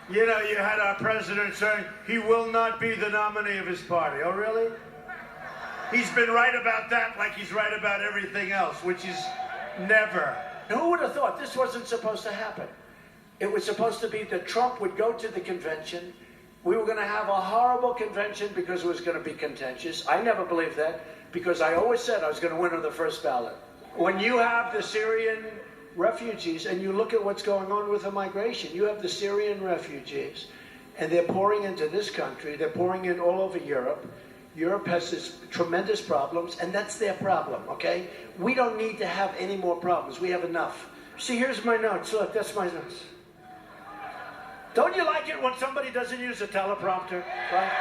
You know, you had our president saying he will not be the nominee of his party. Oh, really? He's been right about that like he's right about everything else, which is never. Who would have thought this wasn't supposed to happen? It was supposed to be that Trump would go to the convention. We were going to have a horrible convention because it was going to be contentious. I never believed that because I always said I was going to win on the first ballot. When you have the Syrian refugees and you look at what's going on with the migration, you have the Syrian refugees and they're pouring into this country. They're pouring in all over Europe. Europe has this tremendous problems, and that's their problem, okay? We don't need to have any more problems. We have enough. See, here's my notes. Look, that's my notes. Don't you like it when somebody doesn't use a teleprompter, right?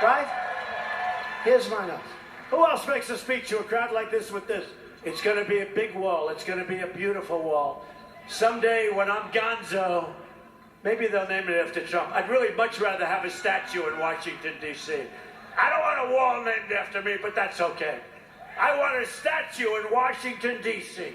Right? Here's my notes. Who else makes a speech to a crowd like this with this? It's going to be a big wall. It's going to be a beautiful wall. Someday when I'm gonzo, maybe they'll name it after Trump. I'd really much rather have a statue in Washington, D.C. I don't want a wall named after me, but that's okay. I want a statue in Washington, D.C.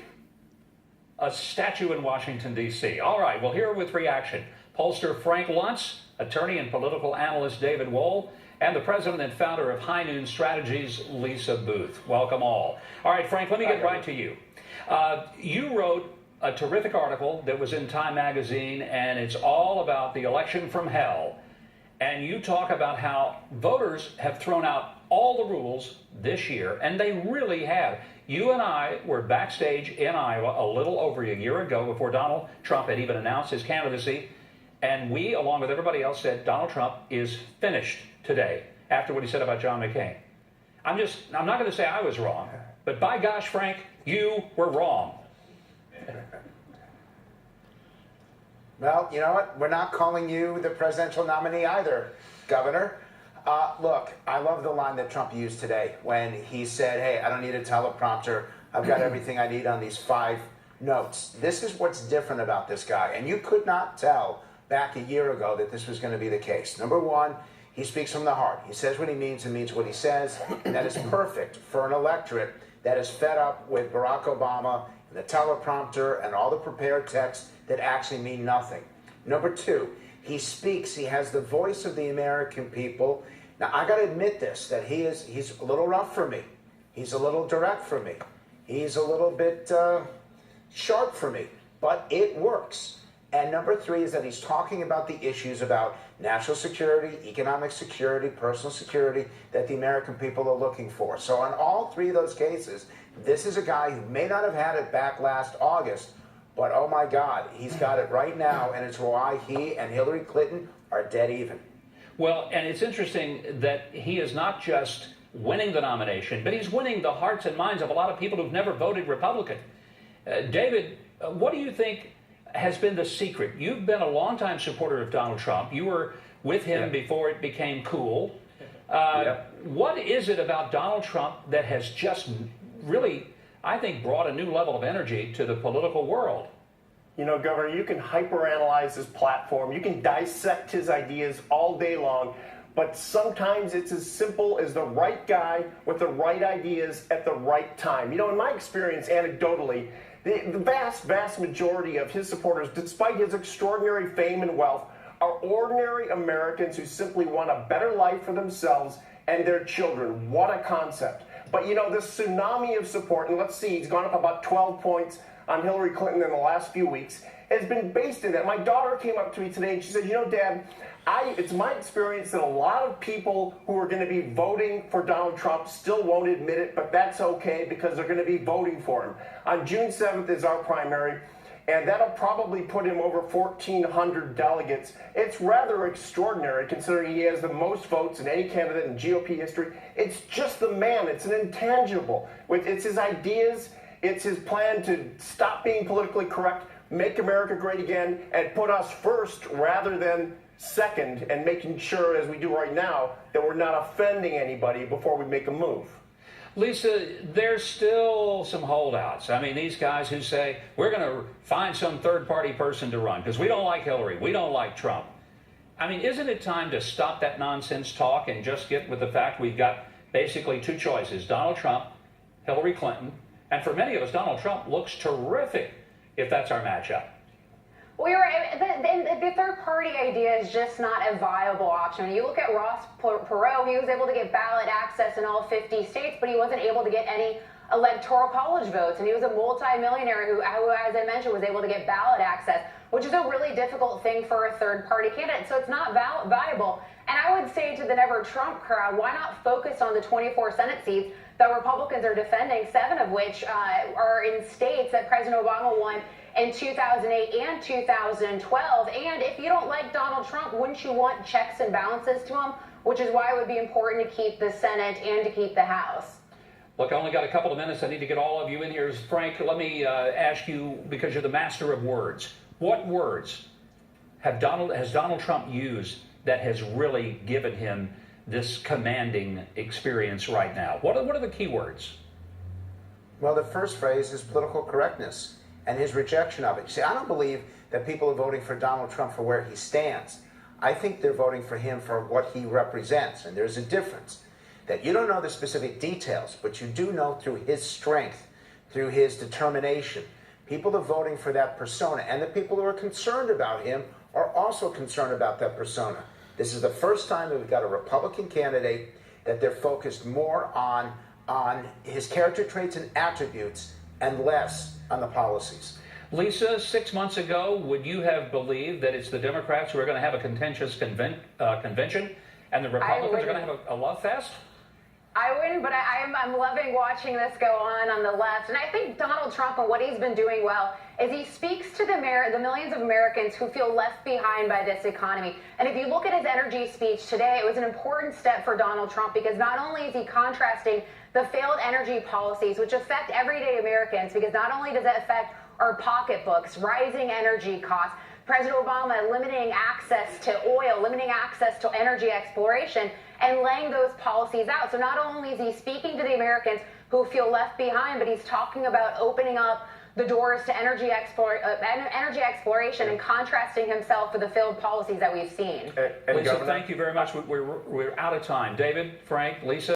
A statue in Washington, D.C. All right, well, here with reaction, pollster Frank Luntz, attorney and political analyst David Wohl, and the president and founder of High Noon Strategies, Lisa Booth. Welcome all. All right, Frank, let me get right to you. You wrote a terrific article that was in Time magazine, and it's all about the election from hell. And you talk about how voters have thrown out all the rules this year, and they really have. You and I were backstage in Iowa a little over a year ago before Donald Trump had even announced his candidacy, and we, along with everybody else, said Donald Trump is finished today after what he said about John McCain. I'm not going to say I was wrong, but by gosh, Frank, you were wrong. Well, you know what? We're not calling you the presidential nominee either, Governor. Look, I love the line that Trump used today when he said, hey, I don't need a teleprompter. I've got everything I need on these 5 notes. This is what's different about this guy. And you could not tell back a year ago that this was going to be the case. Number one, he speaks from the heart. He says what he means and means what he says. And that is perfect for an electorate that is fed up with Barack Obama and the teleprompter and all the prepared texts that actually mean nothing. Number two, he speaks. He has the voice of the American people. Now, I got to admit this, that he's a little rough for me. He's a little direct for me. He's a little bit sharp for me, but it works. And number three is that he's talking about the issues about national security, economic security, personal security that the American people are looking for. So on all 3 of those cases, this is a guy who may not have had it back last August, but oh my God, he's got it right now, and it's why he and Hillary Clinton are dead even. Well, and it's interesting that he is not just winning the nomination, but he's winning the hearts and minds of a lot of people who've never voted Republican. David, what do you think has been the secret? You've been a longtime supporter of Donald Trump. You were with him before it became cool. What is it about Donald Trump that has just really, I think, brought a new level of energy to the political world? You know, Governor, you can hyperanalyze his platform. You can dissect his ideas all day long. But sometimes it's as simple as the right guy with the right ideas at the right time. You know, in my experience, anecdotally, the vast majority of his supporters, despite his extraordinary fame and wealth, are ordinary Americans who simply want a better life for themselves and their children. What a concept. But, you know, this tsunami of support, and let's see, he's gone up about 12 points on Hillary Clinton in the last few weeks, has been based in that. My daughter came up to me today and she said, you know, Dad, it's my experience that a lot of people who are going to be voting for Donald Trump still won't admit it, but that's okay because they're going to be voting for him. On June 7th is our primary, and that'll probably put him over 1,400 delegates. It's rather extraordinary considering he has the most votes in any candidate in GOP history. It's just the man. It's an intangible. It's his ideas. It's his plan to stop being politically correct, make America great again, and put us first rather than second, and making sure, as we do right now, that we're not offending anybody before we make a move. Lisa, there's still some holdouts. I mean, these guys who say, we're going to find some third-party person to run because we don't like Hillary, we don't like Trump. I mean, isn't it time to stop that nonsense talk and just get with the fact we've got basically 2 choices, Donald Trump, Hillary Clinton, and for many of us, Donald Trump looks terrific if that's our matchup. The third-party idea is just not a viable option. You look at Ross Perot; he was able to get ballot access in all 50 states, but he wasn't able to get any electoral college votes. And he was a multimillionaire who, as I mentioned, was able to get ballot access, which is a really difficult thing for a third-party candidate. So it's not viable. And I would say to the Never Trump crowd, why not focus on the 24 Senate seats that Republicans are defending, 7 of which are in states that President Obama won in 2008 and 2012. And if you don't like Donald Trump, wouldn't you want checks and balances to him? Which is why it would be important to keep the Senate and to keep the House. Look, I only got a couple of minutes. I need to get all of you in here. Frank, let me ask you, because you're the master of words, what words has Donald Trump used that has really given him this commanding experience right now? What are the key words? Well, the first phrase is political correctness and his rejection of it. See, I don't believe that people are voting for Donald Trump for where he stands. I think they're voting for him for what he represents, and there's a difference. That you don't know the specific details, but you do know through his strength, through his determination. People are voting for that persona, and the people who are concerned about him are also concerned about that persona. This is the first time that we've got a Republican candidate that they're focused more on his character traits and attributes and less on the policies. Lisa, 6 months ago, would you have believed that it's the Democrats who are going to have a contentious convention and the Republicans are going to have a love fest? I wouldn't, but I'm loving watching this go on the left. And I think Donald Trump and what he's been doing well is he speaks to the millions of Americans who feel left behind by this economy. And if you look at his energy speech today, it was an important step for Donald Trump because not only is he contrasting the failed energy policies, which affect everyday Americans, because not only does it affect our pocketbooks, rising energy costs, President Obama limiting access to oil, limiting access to energy exploration, and laying those policies out. So not only is he speaking to the Americans who feel left behind, but he's talking about opening up the doors to energy exploration and contrasting himself with the failed policies that we've seen. Lisa, thank you very much. We're out of time. David, Frank, Lisa.